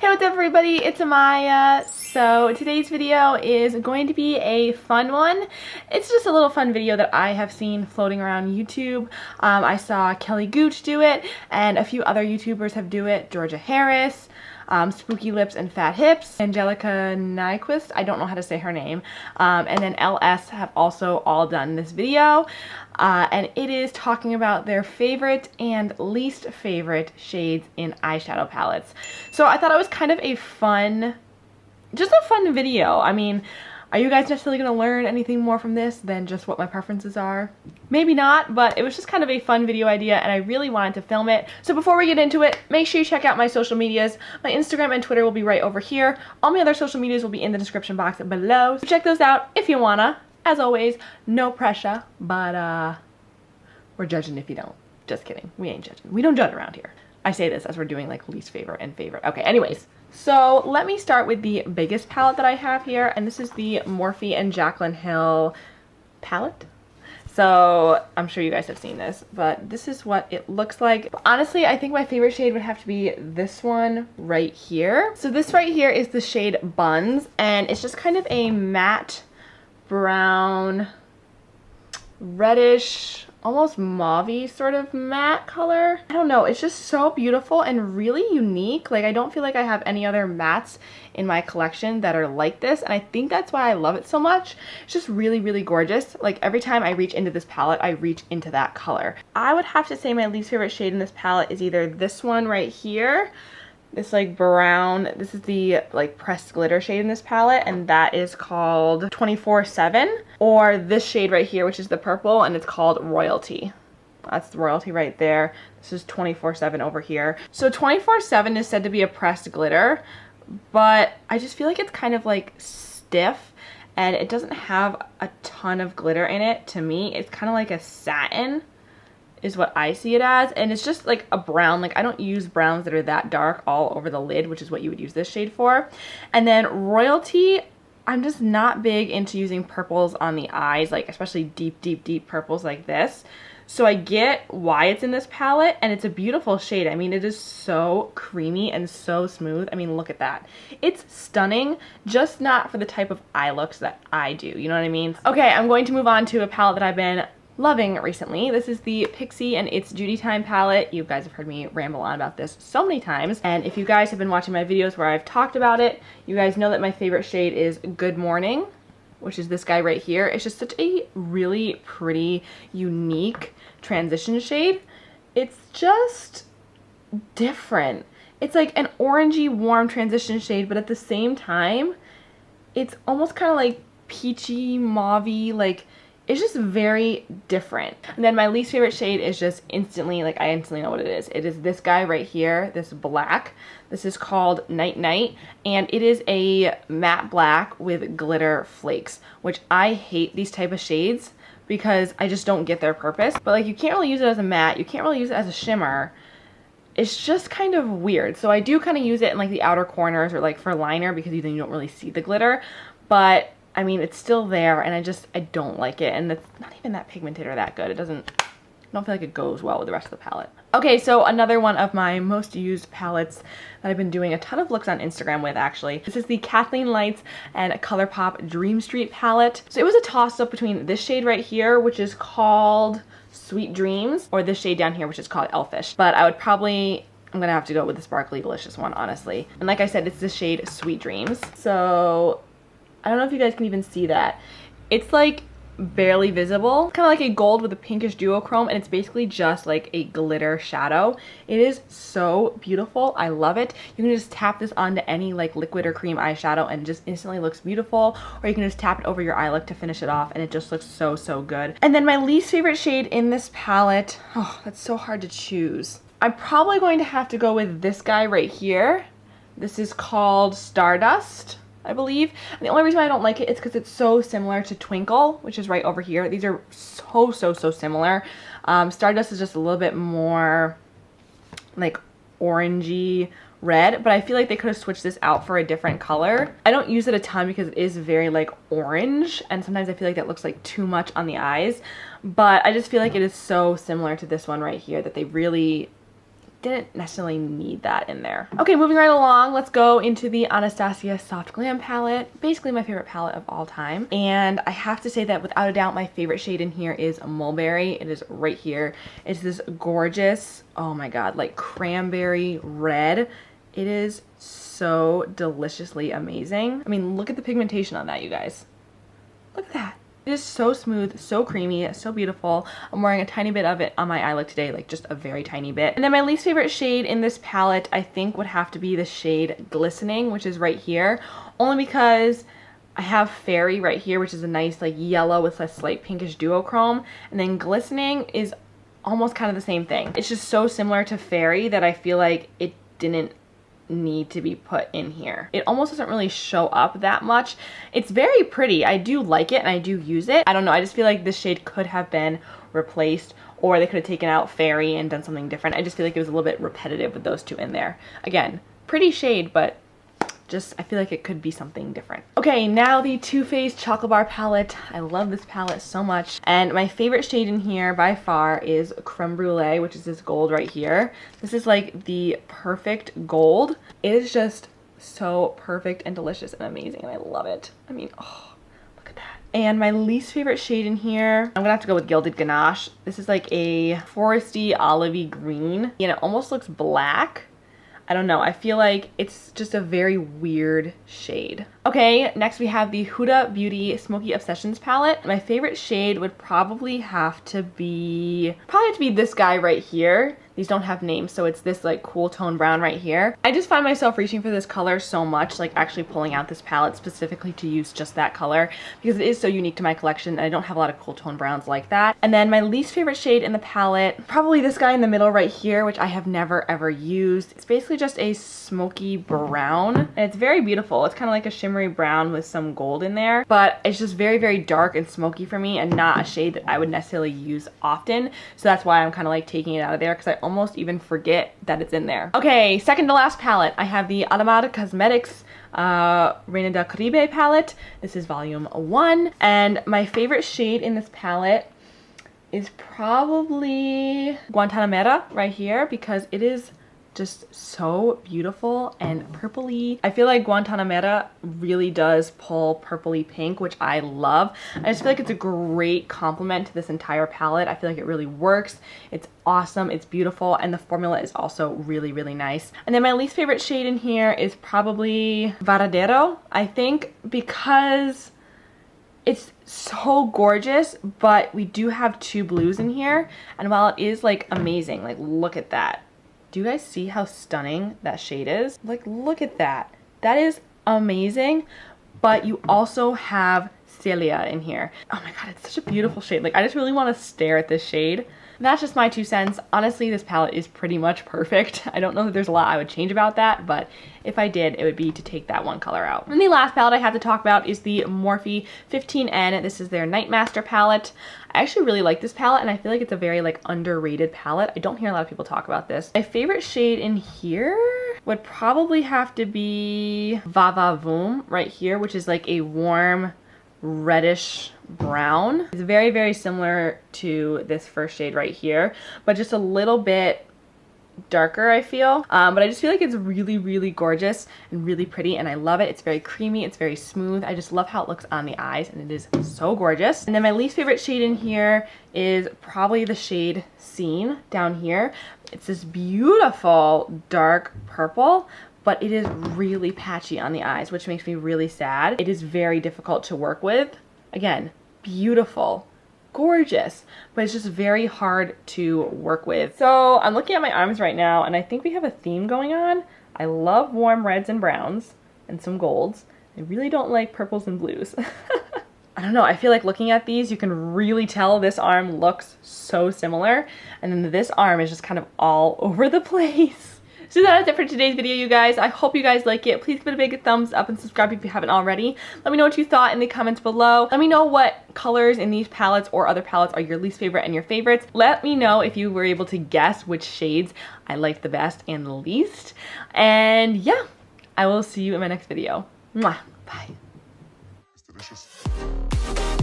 Hey, what's up everybody, it's Amaya. So today's video is going to be a fun one. It's just a little fun video that I have seen floating around YouTube. I saw Kelly Gooch do it, and a few other YouTubers have do it. Georgia Harris, Spooky Lips and Fat Hips, Angelica Nyquist, I don't know how to say her name, and then Elle S have also all done this video. And it is talking about their favorite and least favorite shades in eyeshadow palettes. So I thought it was kind of a fun, just a fun video. I mean, are you guys necessarily going to learn anything more from this than just what my preferences are? Maybe not, but it was just kind of a fun video idea and I really wanted to film it. So before we get into it, make sure you check out my social medias. My Instagram and Twitter will be right over here. All my other social medias will be in the description box below. So check those out if you wanna. As always, no pressure, but we're judging if you don't. Just kidding. We ain't judging. We don't judge around here. I say this as we're doing like least favorite and favorite. Okay, anyways. So let me start with the biggest palette that I have here, and this is the Morphe and Jaclyn Hill palette. So I'm sure you guys have seen this, but this is what it looks like. Honestly, I think my favorite shade would have to be this one right here. So this right here is the shade Buns, and it's just kind of a matte brown, reddish, almost mauve-y sort of matte color. I don't know, it's just so beautiful and really unique. Like, I don't feel like I have any other mattes in my collection that are like this, and I think that's why I love it so much. It's just really, really gorgeous. Like, every time I reach into this palette, I reach into that color. I would have to say my least favorite shade in this palette is either this one right here, this like brown, this is the like pressed glitter shade in this palette, and that is called 24/7, or this shade right here, which is the purple, and it's called Royalty. That's the Royalty right there. This is 24/7 over here. So 24/7 is said to be a pressed glitter, but I just feel like it's kind of like stiff and it doesn't have a ton of glitter in it. To me, it's kind of like a satin is what I see it as, and it's just like a brown. Like, I don't use browns that are that dark all over the lid, which is what you would use this shade for. And then Royalty, I'm just not big into using purples on the eyes, like especially deep, deep, deep purples like this. So I get why it's in this palette, and it's a beautiful shade. I mean, it is so creamy and so smooth. I mean, look at that. It's stunning, just not for the type of eye looks that I do, you know what I mean? Okay, I'm going to move on to a palette that I've been loving recently. This is the Pixi and It's Duty Time palette. You guys have heard me ramble on about this so many times, and if you guys have been watching my videos where I've talked about it, you guys know that my favorite shade is Good Morning, which is this guy right here. It's just such a really pretty, unique transition shade. It's just different. It's like an orangey warm transition shade, but at the same time, it's almost kind of like peachy, mauve-y, like it's just very different. And then my least favorite shade is just instantly, like I instantly know what it is. It is this guy right here, this black. This is called Night Night, and it is a matte black with glitter flakes, which I hate these type of shades because I just don't get their purpose. But like, you can't really use it as a matte, you can't really use it as a shimmer. It's just kind of weird. So I do kind of use it in like the outer corners or like for liner, because then you don't really see the glitter. But I mean, it's still there, and I don't like it, and it's not even that pigmented or that good. I don't feel like it goes well with the rest of the palette. Okay, so another one of my most used palettes that I've been doing a ton of looks on Instagram with, actually. This is the Kathleen Lights and ColourPop Dream Street palette. So it was a toss-up between this shade right here, which is called Sweet Dreams, or this shade down here, which is called Elfish. But I'm gonna have to go with the Sparkly Delicious one, honestly. And like I said, it's the shade Sweet Dreams. So I don't know if you guys can even see that. It's like barely visible, kind of like a gold with a pinkish duochrome, and it's basically just like a glitter shadow. It is so beautiful. I love it. You can just tap this onto any like liquid or cream eyeshadow and it just instantly looks beautiful, or you can just tap it over your eye look to finish it off, and it just looks so, so good. And then my least favorite shade in this palette, oh, that's so hard to choose. I'm probably going to have to go with this guy right here. This is called Stardust, I believe. And the only reason I don't like it is because it's so similar to Twinkle, which is right over here. These are so, so, so similar. Stardust is just a little bit more like orangey red, but I feel like they could have switched this out for a different color. I don't use it a ton because it is very like orange, and sometimes I feel like that looks like too much on the eyes, but I just feel like it is so similar to this one right here that they really didn't necessarily need that in there. Okay, moving right along, let's go into the Anastasia Soft Glam palette. Basically my favorite palette of all time. And I have to say that without a doubt, my favorite shade in here is Mulberry. It is right here. It's this gorgeous, oh my God, like cranberry red. It is so deliciously amazing. I mean, look at the pigmentation on that, you guys. Look at that. It is so smooth, so creamy, so beautiful. I'm wearing a tiny bit of it on my eye look today, like just a very tiny bit. And then my least favorite shade in this palette, I think would have to be the shade Glistening, which is right here. Only because I have Fairy right here, which is a nice like yellow with a slight pinkish duochrome. And then Glistening is almost kind of the same thing. It's just so similar to Fairy that I feel like it didn't need to be put in here. It almost doesn't really show up that much. It's very pretty. I do like it and I do use it. I don't know, I just feel like this shade could have been replaced, or they could have taken out Fairy and done something different. I just feel like it was a little bit repetitive with those two in there. Again, pretty shade, but just I feel like it could be something different. Okay, now the Too Faced Chocolate Bar palette. I love this palette so much. And my favorite shade in here by far is Creme Brulee, which is this gold right here. This is like the perfect gold. It is just so perfect and delicious and amazing, and I love it. I mean, oh, look at that. And my least favorite shade in here, I'm gonna have to go with Gilded Ganache. This is like a foresty olivey green, and it almost looks black. I don't know, I feel like it's just a very weird shade. Okay, next we have the Huda Beauty Smoky Obsessions palette. My favorite shade would probably have to be this guy right here. These don't have names, so it's this like cool tone brown right here. I just find myself reaching for this color so much, like actually pulling out this palette specifically to use just that color because it is so unique to my collection and I don't have a lot of cool tone browns like that. And then my least favorite shade in the palette, probably this guy in the middle right here, which I have never ever used. It's basically just a smoky brown and it's very beautiful. It's kind of like a shimmery brown with some gold in there, but it's just very, very dark and smoky for me and not a shade that I would necessarily use often. So that's why I'm kind of like taking it out of there because I almost even forget that it's in there. Okay, second to last palette, I have the Alamar Cosmetics Reina del Caribe palette. This is volume 1, and my favorite shade in this palette is probably Guantanamera right here because it is just so beautiful and purpley. I feel like Guantanamera really does pull purpley pink, which I love. I just feel like it's a great complement to this entire palette. I feel like it really works. It's awesome, it's beautiful, and the formula is also really, really nice. And then my least favorite shade in here is probably Varadero, I think, because it's so gorgeous, but we do have 2 blues in here, and while it is like amazing, like look at that. Do you guys see how stunning that shade is? Like, look at that. That is amazing, but you also have Celia in here. Oh my God, it's such a beautiful shade. Like, I just really want to stare at this shade. That's just my 2 cents. Honestly, this palette is pretty much perfect. I don't know that there's a lot I would change about that, but if I did, it would be to take that one color out. And the last palette I have to talk about is the Morphe 15N. This is their Nightmaster palette. I actually really like this palette, and I feel like it's a very like underrated palette. I don't hear a lot of people talk about this. My favorite shade in here would probably have to be Va Va Voom right here, which is like a warm reddish brown. It's very, very similar to this first shade right here, but just a little bit darker, I feel. But I just feel like it's really, really gorgeous and really pretty, and I love it. It's very creamy, it's very smooth. I just love how it looks on the eyes, and it is so gorgeous. And then my least favorite shade in here is probably the shade Scene down here. It's this beautiful dark purple, but it is really patchy on the eyes, which makes me really sad. It is very difficult to work with. Again, beautiful, gorgeous, but it's just very hard to work with. So I'm looking at my arms right now, and I think we have a theme going on. I love warm reds and browns and some golds. I really don't like purples and blues. I don't know, I feel like looking at these, you can really tell this arm looks so similar, and then this arm is just kind of all over the place. So that is it for today's video, you guys. I hope you guys like it. Please give it a big thumbs up and subscribe if you haven't already. Let me know what you thought in the comments below. Let me know what colors in these palettes or other palettes are your least favorite and your favorites. Let me know if you were able to guess which shades I liked the best and the least. And yeah, I will see you in my next video. Mwah. Bye. It's delicious.